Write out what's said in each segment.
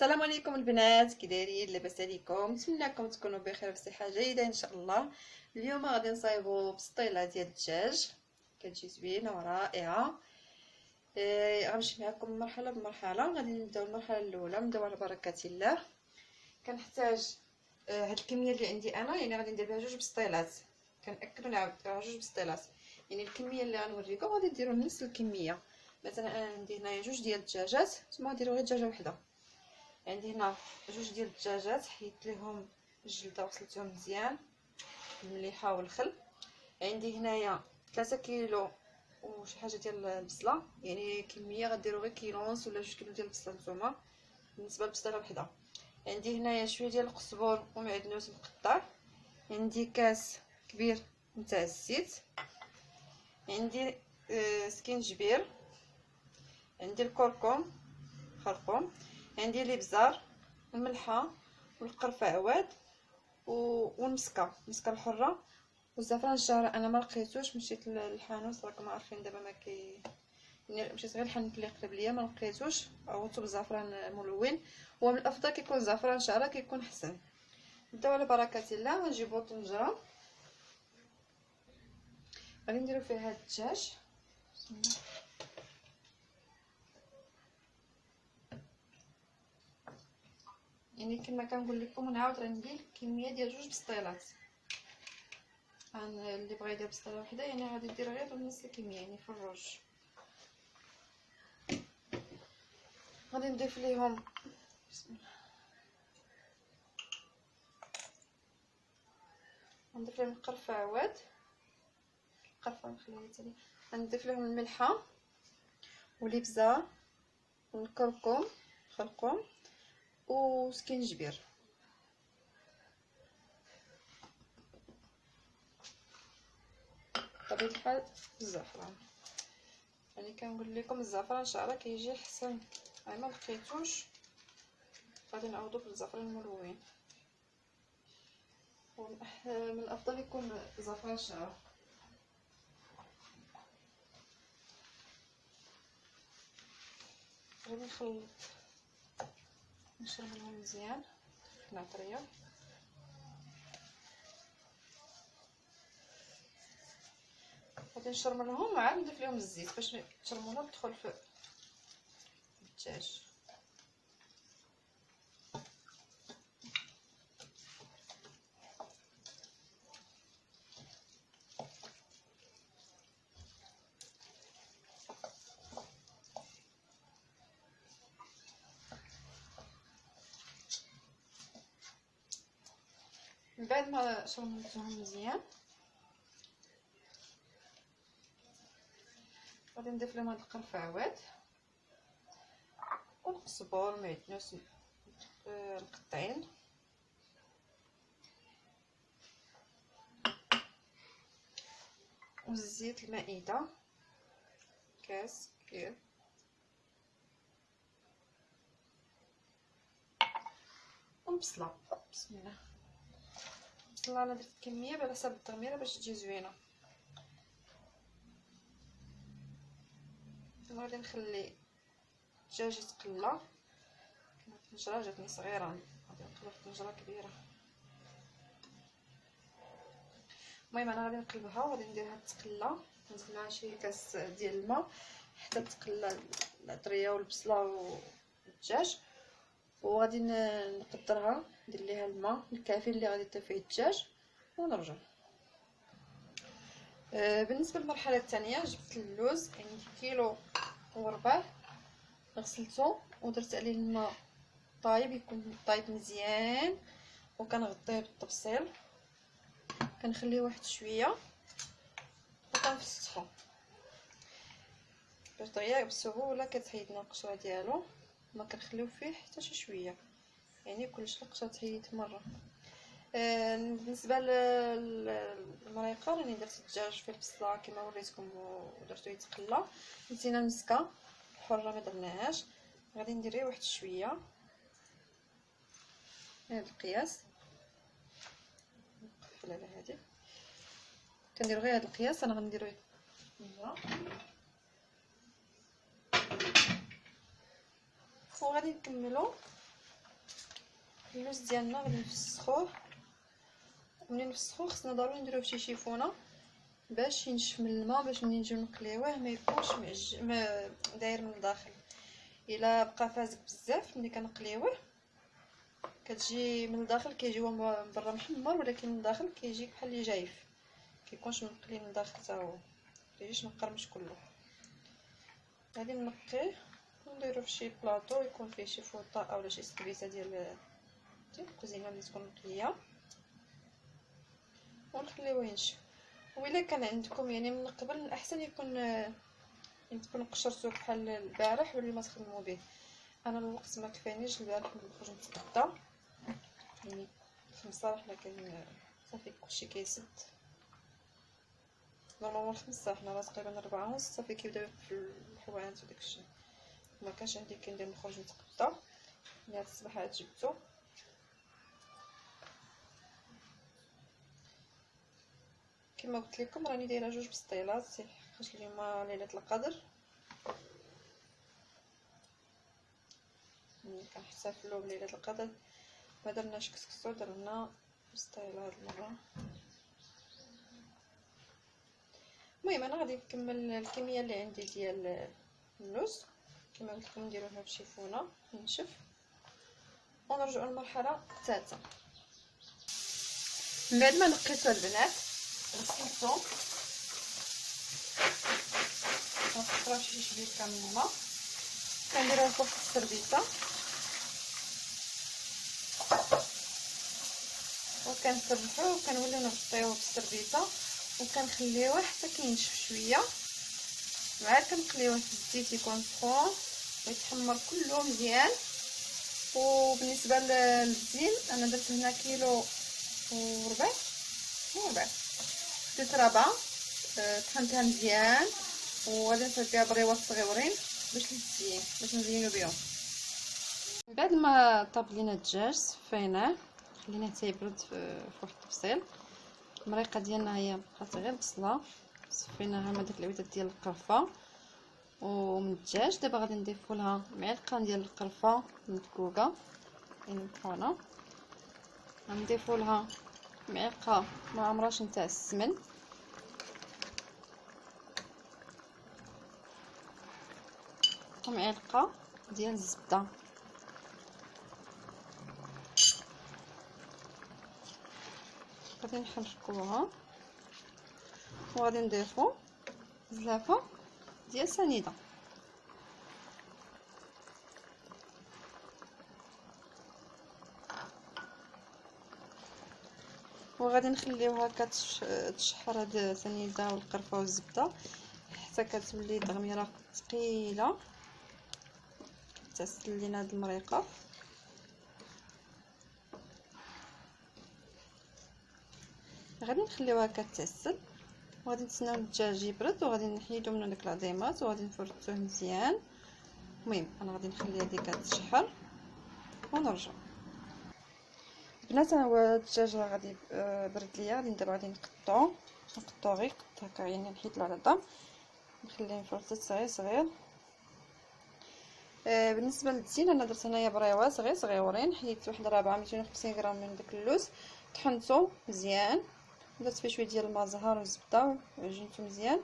السلام عليكم البنات، كي دايرين؟ لاباس عليكم؟ نتمنىكم تكونوا بخير وبصحه جيده ان شاء الله. اليوم غادي نصايبوا بسطيله ديال الدجاج، كتجي زوينه ورائعه. غنمشي معكم مرحله بمرحله. غادي نبداو المرحله الاولى، نبداو على بركه الله. كنحتاج هاد الكميه اللي عندي انا، يعني غادي ندير بها جوج بسطيلات. كنأكد ونعاود جوج بسطيلات، يعني الكميه اللي غنوريكم غادي ديروا نفس الكميه. مثلا انا عندي هنايا جوج ديال الدجاجات، نتوما ديروا غير دجاجه وحده. عندي هنا جوج ديال الدجاجات، حيدت ليهم الجلده وغسلتهم مزيان بالمليحه والخل. عندي هنايا 3 كيلو وشي حاجه ديال البصله، يعني كميه غديروا غير كيلو ونص ولا 2 كيلو ديال البصله نتوما بالنسبه للبصله وحده. عندي هنايا شويه ديال القزبر ومعدنوس مقطع. عندي كاس كبير نتاع الزيت. عندي سكينجبير. عندي الكركم خرقوم. عندي الابزار الملحه والقرفه عواد والمسكه الحره والزعفران الشهر. انا ما لقيتوش، مشيت للحانوت، راكم عارفين دابا ما مشيت غير الحانوت اللي قريب ليا، ما لقيتوش. عوضته بالزعفران ملون. هو من الافضل كيكون زعفران شعره كيكون احسن. نبداو على بركه الله. غنجيبو طنجره غادي نديرو فيها الدجاج. بسم الله. يعني كما كنقول لكم نعاود غندير كميه ديال جوج بسطيلات. اللي بغى يدير بسطيله وحده يعني غادي دير غير نص الكميه، يعني في الروج. غادي نضيف ليهم بسم الله، نضيف لهم القرفه عواد، القرفه نخليها تاني. غنضيف لهم الملحه والابزار والكركم خرقوم وسكينجبير. بطبيعه الحال الزعفران، يعني كنقول لكم الزعفران شعره كيجي احسن. ما لقيتوش غادي نعوضو بالزعفران الملون، من الافضل يكون زعفران شعره. غادي نخلط نشربهم مزيان نعطريه. غادي نشرملهم عاد نضيف لهم الزيت باش الشرموله تدخل في الدجاج. من بعد ما شرملتهم مزيان غادي نضيف لهم هاد القرفه عواد والقزبر معدنوس مقطعين والزيت المائده كاس كبير والبصله. بسم الله. البصله انا درت كميه على حسب التغميره باش تجي زوينه. غادي نخلي الدجاج يتقلى. الطنجره جاتني صغيره، غادي نقلب في طنجره كبيره. المهم انا غادي نقلبها وغادي نديرها تقلى. نزيد معها شي كاس ديال الماء حتى تقلى العطريه والبصله والدجاج، وغادي نقدرها ندير ليها الماء الكافي اللي غادي يطيب فيه الدجاج ونرجع. بالنسبه للمرحله الثانيه جبت اللوز، عندي كيلو وربع، غسلته ودرت عليه الماء طايب، يكون طايب مزيان، وكنغطيه بالطبسيل. كنخليه واحد شويه وكنفسخو باش دغيا بسهوله كتحيدنا القشره ديالو. ما كنخليو فيه حتى شي شويه، يعني كلشي القشره تحيد مره. بالنسبه للمريقه راني درت الدجاج في البصله كما وريتكم ودرتو يتقلى. نسينا المسكه الحره ما درناهاش، غادي ندير غير واحد شويه هذا القياس. نقفل على هذه، كندير غير هذا القياس. انا غنديرو وغادي نكملو اللوز ديالنا غادي نفسخوه. ملي نفسخوه خصنا ضروري نديروه فشي شيفونه باش ينشف من الماء، باش ملي نجيو نقليوه ما يكونش داير من الداخل. الا بقى فازك بزاف ملي كنقليوه كتجي من الداخل كيجي هو من برا محمر، ولكن من الداخل كيجي بحال اللي جايف، كيكونش منقلي من الداخل حتى هو، كيجيش مقرمش كله. غادي نقيه ونديرو فشي بلاطو يكون فيه شي فوطه اولا شي سكبيسه ديال الكوزينه اللي تكون نقيه، ونخليوه ينشف. وإلا كان عندكم يعني من قبل الاحسن يكون تكون قشرتو بحال البارح واللي ما تخدموا به. انا الوقت ما كفانيش البارح نخرج نتغدى يعني 5 لكن صافي كلشي كيسد. نورمالمون 5 حنا راه تقريبا 4 صافي كيبداو في الحوانت وداكشي. ما كانش عندي كندير نخرج نتغدى ملي هاد الصباح عاد جبتو. كما قلت لكم راني دايره 2 بسطيلات حيت اليوم ليله القدر، ملي كنحتفلوا بليله القدر ما درناش كسكسو، درنا بسطيله هاد المره. المهم انا غادي نكمل الكميه اللي عندي ديال اللوز كما قلت لكم نديروها بشيفونه ينشف، ونرجعوا للمرحله الثالثه. من بعد ما نقيتو البنات غسلتو نقطعو شي شبيكه من الماء، كنديروها فوق السربيته وكنسرحوه وكنوليو نغطيوه بالسربيته وكنخليوه حتى كينشف شويه. عاد كنقليوه في الزيت يكون سخون ويتحمر كله مزيان. وبالنسبه للزين انا درت هنا كيلو وربع درت ربعه طحنتها مزيان وغادي نصايب بريوات صغيورين باش للزين باش نزينو بهم. من بعد ما طاب لينا الدجاج صفيناه خليناه حتى يبرد في واحد التفصيل. المريقه ديالنا هي بقات غير بصله صفيناها مع داك العويدات ديال القرفه ومن الدجاج. دابا غادي نضيفوا لها معلقه ديال القرفه مدقوقه يعني مطحونه، غنضيفوا لها معلقه ما عمراش نتاع السمن، ومعلقه ديال الزبده. غادي نحركوها وغادي نضيفو زلافه ديال سنيده وغادي نخليوها كتشحر هاد سنيده والقرفه والزبده حتى كتولي دغميره ثقيله تسل لينا هاد المريقه. غادي نخليوها كتسل وغادي نتسناو الدجاج يبرد وغادي نحيدو منو داك العظيمات وغادي نفرطوه مزيان. المهم انا غادي نخلي هادي كتشحر ونرجع. البنات هو الدجاج راه غادي برد ليا، غادي دابا غادي نقطعو غير قط هكا يعني نحيد العظام نخليه مفرطط صغير. بالنسبه للزين انا درت هنايا بريوات صغيورين، حيدت واحد 250 غرام من داك اللوز طحنته مزيان درت فيه شويه ديال الماء زهر والزبده وعجنته مزيان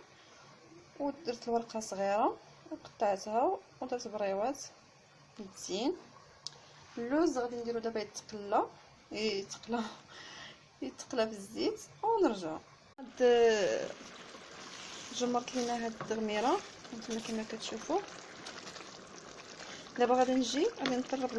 ودرت الورقه صغيره وقطعتها ودرت بريوات الزين. اللوز غادي نديرو دابا يتقلى في الزيت ونرجعو. جمرت لينا هاد التغميره نتوما كما كتشوفوا. دابا غادي نطرب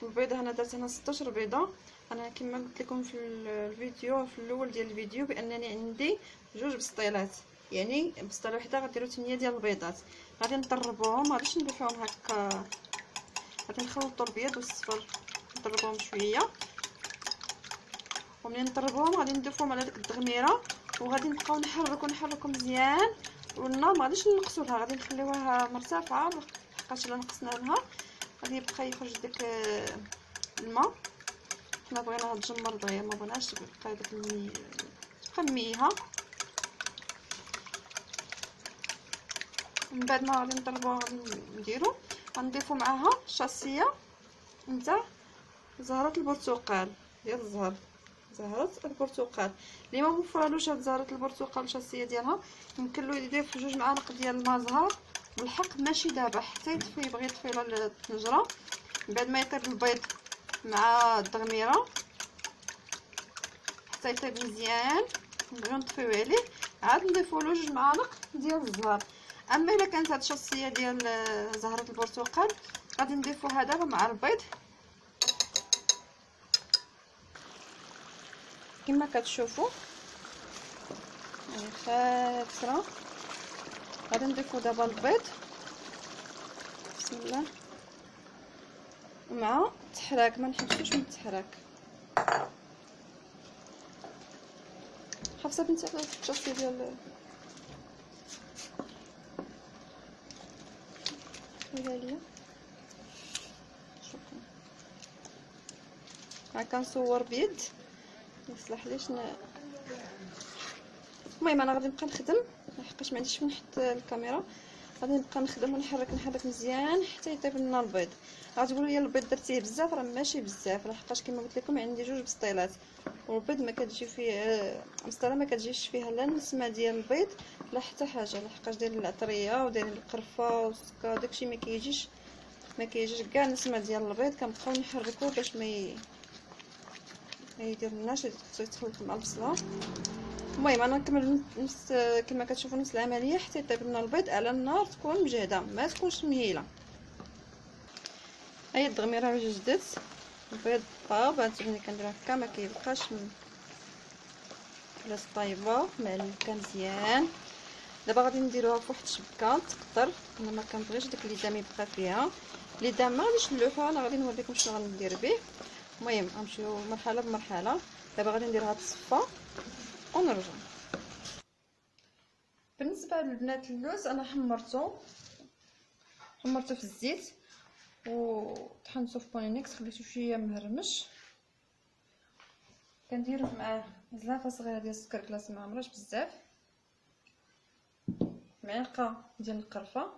البيض انا درت هنا 16 بيضه. انا كما قلت لكم في الفيديو في الاول ديال الفيديو بانني عندي 2 بسطيلات، يعني بسطيله وحده غديروا 8 ديال البيضات. غادي نطربوهم ما غاديش نذبحوهم هكا، غادي نخلطوا البيض والصفر نطربوهم شويه ومنين نطربوهم غادي نضيفوهم على ديك التغميره وغادي نبقاو نحركو مزيان. والنار ما غاديش نقصوها، غادي نخليوها مرتفعه لحقاش الا نقصنا لها غادي يبقى يخرج داك الماء. حنا بغيناها تجمر دغيا ما بغيناش تبقى داك تبقى ميها. من بعد ما غادي نطربوها غادي نديرو غنضيفو معاها شاصيه نتاع زهرة البرتقال ديال الزهر، زهرة البرتقال اللي ما موفرالوش هاد زهرة البرتقال الشاصيه ديالها، يمكن له يدير في 2 معالق ديال الماء زهر والحق ماشي دابا حتى يطفي، يبغي يطفي على الطنجره من بعد ما يطيب البيض مع الدغميره حتى يطيب مزيان، نبغيو نطفيو عليه عاد نضيفوا له 2 معالق ديال الزهر. اما الا كانت هاد الشاصيه ديال زهره البرتقال غادي نضيفوها دابا مع البيض كما كتشوفوا يعني خاسره. غادي نضيفو دابا البيض بسم الله مع التحراك، ما نحبسوش من التحراك. حفصه بنتي على الشاصيه ديال ليا شكرا. ها كنصور بيد يصلح ليش المهم انا غادي نبقى نخدم لحقاش ما عنديش فين نحط الكاميرا، غادي نبقى نخدم ونحرك مزيان حتى يطيب لنا البيض. غتقولوا لي البيض درتيه بزاف، راه ماشي بزاف لحقاش كما قلت لكم عندي 2 بسطيلات والبيض ما كتجي فيه مسطره، ما كتجيش فيها لا النسمه ديال البيض لا حتى حاجه، لحقاش دايرين العطريه ودايرين القرفه والسكر داكشي ما كيجيش كاع النسمه ديال البيض. كنبقاو نحركوه باش ما يديرلناش، خصو يتخلط مع البصله. المهم انا نكمل نفس كما كتشوفوا نفس العمليه حتى يطيب لنا البيض على النار تكون مجهده ما تكونش مهيله. هي الدغميره جدت البيض طاب، هانتوما كندير هكا ما كيبقاش بلاص طايبه معلكه مزيان. دابا غادي نديروها في واحد الشبكه تقطر، انا ما كنبغيش داك الليدام يبقى فيها، الليدام ما غاديش نلوحوها، انا غادي نوريكم شنو غندير به. المهم غنمشيو مرحله بمرحله. دابا غادي نديرها تصفى ونرجع. بالنسبه للبنات اللوز انا حمرته في الزيت وطحنته في بونينيكس خليته شويه مهرمش. كندير معاه زلافه صغيره ديال السكر كلاص ما عمرهاش بزاف، معلقه ديال القرفه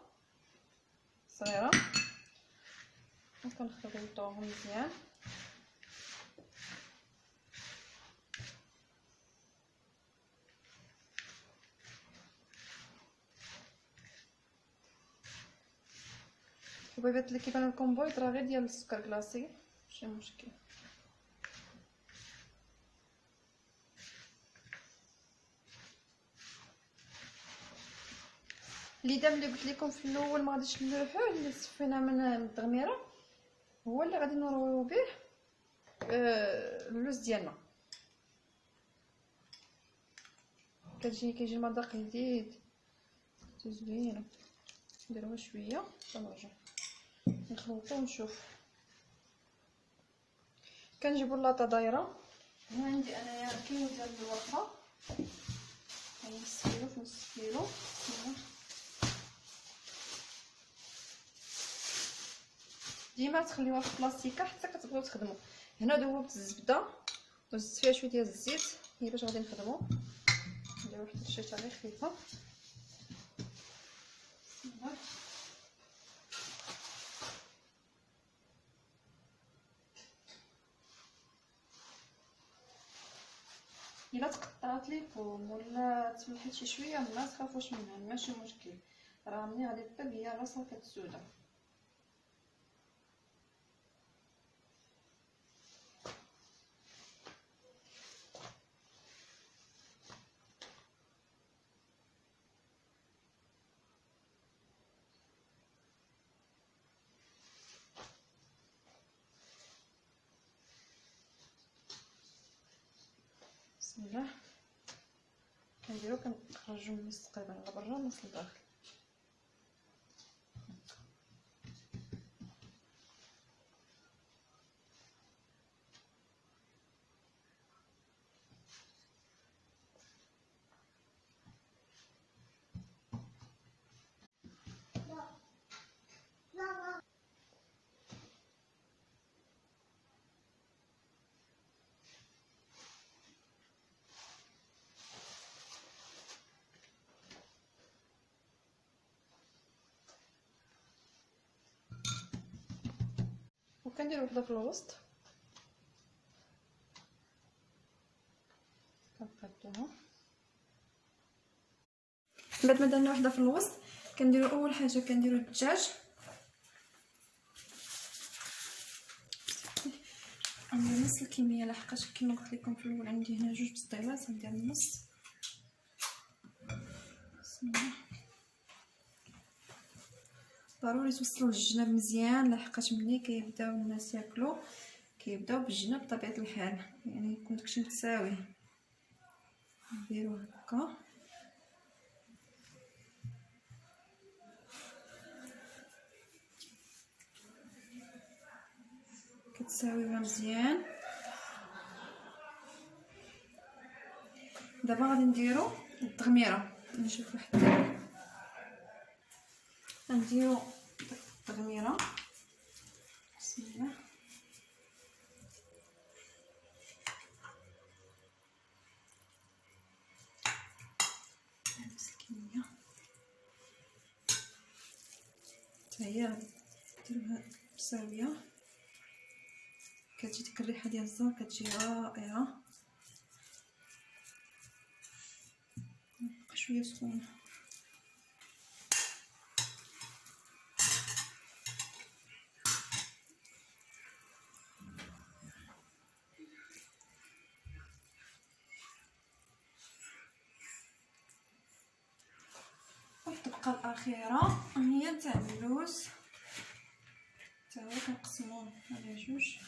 صغيره وكنخلطوهم مزيان. حبيبات اللي كيبان لكم بيض راه غير ديال السكر كلاصي ماشي مشكل. الليدام اللي قلت لكم في الاول ما غاديش نلوحوه، اللي صفينا من الدغميره هو اللي غادي نرويو به اللوز ديالنا. كيجي المذاق جديد زوينه. نديروها شويه ونرجع نخلطو ونشوف. كنجيبو اللاطه دايره، هنا عندي انايا كيلو ديال الورقه، هاي نص كيلو في نص كيلو. ديما تخليوها في بلاستيكه حتى كتبغيو تخدموا. هنا ذوبت الزبده وزدت فيها شويه ديال الزيت، هي باش غادي نخدموا. ندير واحد الشيطه غير خفيفه. الا تقطعت لكم ولا تملحت شي شويه ما تخافوش منها، ماشي مشكل، راه ملي غادي طيب هي راه صافي كتسوده. بسم الله. كنديرو كنخرجو من النص تقريبا على برا النص لداخل. وكندير وحده في الوسط فوالا. بعد ما درنا وحده في الوسط كنديروا اول حاجه كنديروا الدجاج. عندي نص الكميه لحقاش كما قلت لكم في الاول عندي هنا 2 بسطيلات، ندير النص. ضروري توصلوا للجناب مزيان لحقاش ملي كيبداو الناس ياكلوا كيبداو بالجناب بطبيعه الحال، يعني يكون داكشي متساوي. نديرو هكا كتساويوها مزيان. دابا غادي نديرو التغميره. نشوف واحد غنديرو التغميره. بسم الله. نفس الكميه حتى هي نديروها مساويه. كتجي ديك الريحه ديال الزهر كتجي رائعه. نبقى شويه سخونه. والطبقه الاخيره هي تاع اللوز، حتى هو كنقسموه على جوج.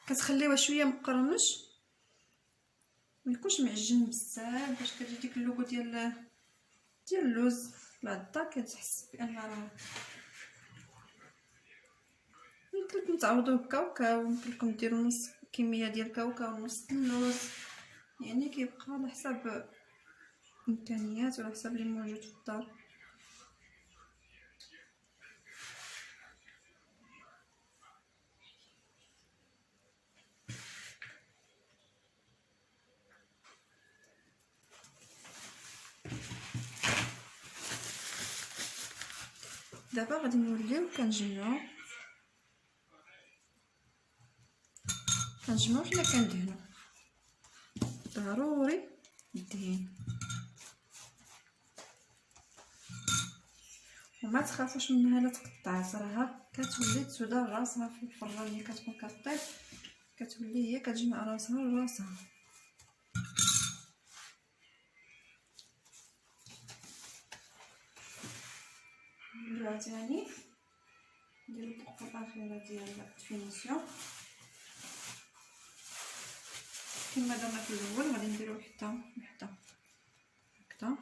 كتخليوه شويه مقرمش ميكونش معجن بزاف باش كتجي ديك اللوغو ديال اللوز بعدا كتحس بان راه يمكن لكم تعوضوه بكاوكاو، يمكن لكم ديروا نص كميه ديال الكاوكاو ونص اللوز، يعني كيبقى على حسب امكانيات وعلى حسب اللي موجود في الدار. دابا غادي نوليو كنجمعو حنا كندهنو. ضروري الدهين وما تخافوش منها لا تقطعات، راها كتولي تسودا راسها في الفران ملي كتكون كطيب، كتولي هي كتجمع راسها لراسها. نديروها تاني، نديرو الطبقه الاخيره ديال الفينيسيون كما درنا في الاول. غادي نديرو حتى وحده هكذا.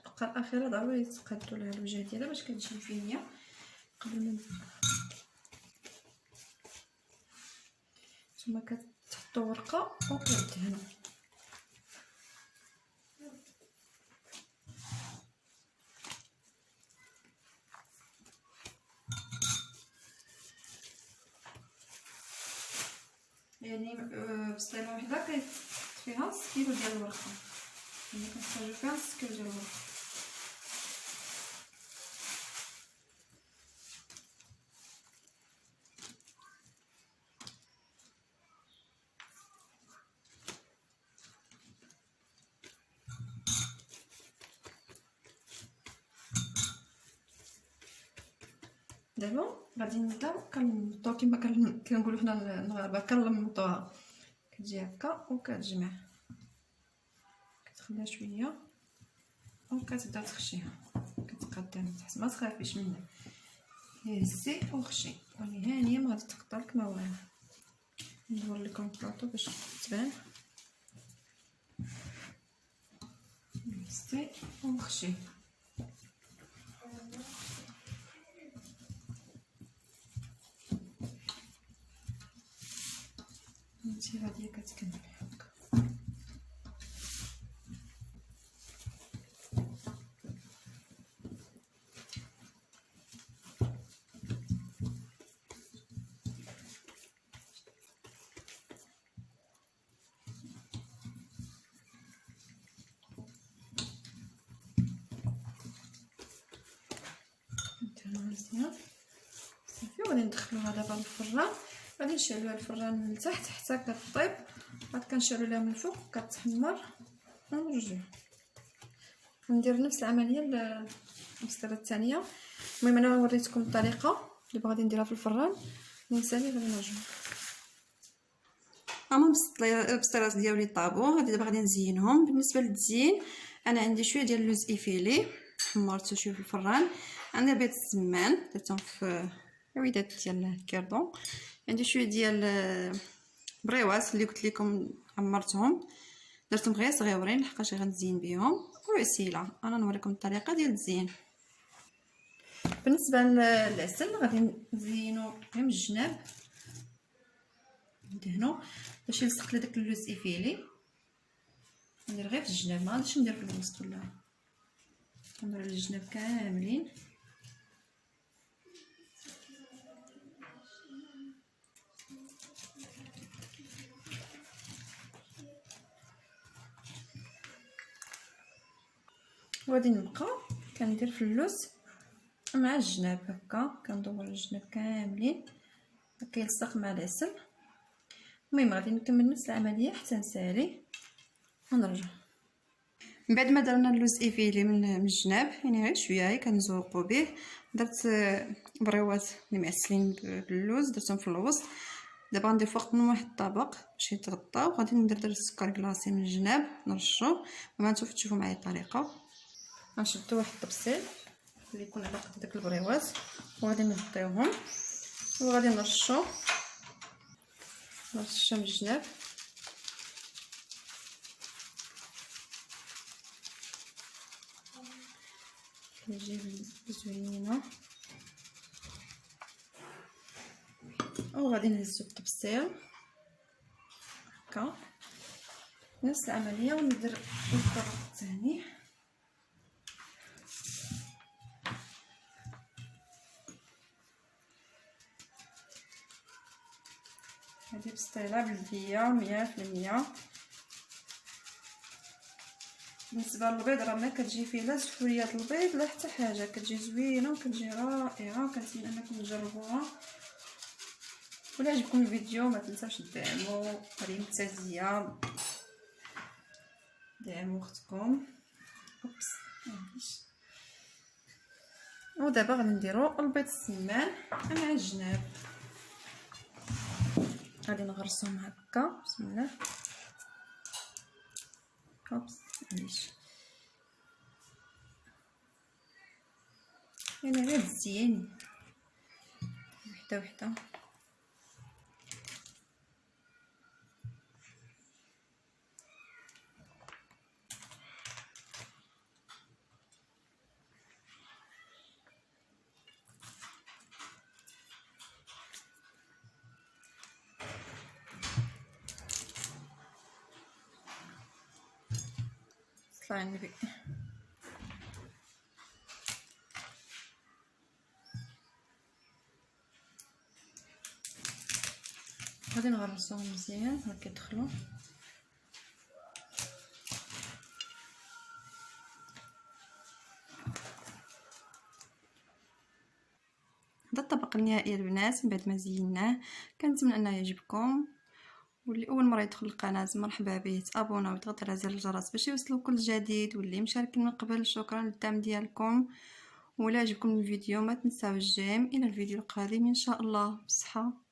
الطبقه الاخيره ضروري تقادوا لها الوجه ديالها باش كتجي مفينيه قبل ما نتوما كتحطوا ورقه وكتدهنوا. يعني بسطيله وحده كيت فيها نص كيلو ديال الورقه، يعني كنحتاجو فيها نص كيلو ديال الورقه. دابا غادي نبداو كنلمطو كما كنقولوا حنا المغاربه كنلمطوها. كتجي هكا وكتجمع، كتخليها شويه وكتبدا تخشيها، كتقادها من تحت. ما تخافيش منها، هزي وخشي ونهائيا ما غادي تقطع لك ما والو. ندور لكم البلاطو باش تبان. هزي وخشي. هانتي غادي كتكملي هكا. مزيان صافي. وغادي ندخلوها دابا للفران، غادي نشعلوها الفران من التحت حتى كطيب، عاد كنشعلو لها من الفوق كتحمر ونرجعو ندير نفس العمليه للمسطره الثانيه. المهم انا وريتكم الطريقه دابا غادي نديرها في الفران ونسالي غادي نرجعو. هما البسطيلات ديالي طابو، هادي دابا غادي نزينهم. بالنسبه للتزيين انا عندي شويه ديال اللوز ايفيلي حمرته شويه في الفران، عندي بيض السمان درتهم في عويدات ديال الكيردون، عندي شويه ديال بريواس اللي قلت لكم عمرتهم درتهم غير صغيورين لحقاش غنزين بهم، وعسيله. انا نوريكم الطريقه ديال التزيين. بالنسبه للعسل غادي نزينو غير من الجناب، ندهنو باش يلصق لي داك اللوز ايفيلي. ندير غير في الجناب، ما غاديش ندير في الوسط ولا، ندير على الجناب كاملين. وغادي نبقى كندير في اللوز مع الجناب هكا، كندور الجناب كاملين كيلصق مع العسل. المهم غادي نكمل نفس العمليه حتى نسالي ونرجع. من بعد ما درنا اللوز ايفيلي من الجناب، يعني غير شويه كنزوقو به، درت بريوات اللي معسلين باللوز درتهم في الوسط. دابا غندير فوقهم واحد الطبق باش يتغطاو، غادي ندير السكر كلاصي من الجناب نرشو. وما نتوما تشوفوا معايا الطريقه. غنشدو واحد الطبسيل اللي يكون على قد داك البريوات وغادي نغطيوهم وغادي نرشو من الجناب. كنجيب زوينه وغادي نهزو الطبسيل هكا نفس العمليه. وندير الطبق الثاني، هذه بسطيله بلديه 100%. بالنسبه للبيض راه ما كتجي فيه لا سفوريات البيض لا حتى حاجه، كتجي زوينه وكتجي رائعه. كنتمنى انكم تجربوها. ولا عجبكم الفيديو ما تنساوش تدعموا مريم التازيه، دعموا اختكم. ودابا غادي نديرو البيض السمان مع الجناب، غادي نغرسهم هكا بسم الله. معليش يعني غير مزيان وحده وحده. طلع النبي. غادي نغرسوهم مزيان هكا يدخلوا. هذا الطبق النهائي البنات من بعد ما زيناه. كنتمنى انه يعجبكم، واللي اول مره يدخل القناه مرحبا به، يتابونا ويضغط على زر الجرس باش يوصلوا كل جديد، واللي مشاركين من قبل شكرا للدعم ديالكم. ولا عجبكم الفيديو ما تنساوش الجيم. الى الفيديو القادم ان شاء الله. بصحه.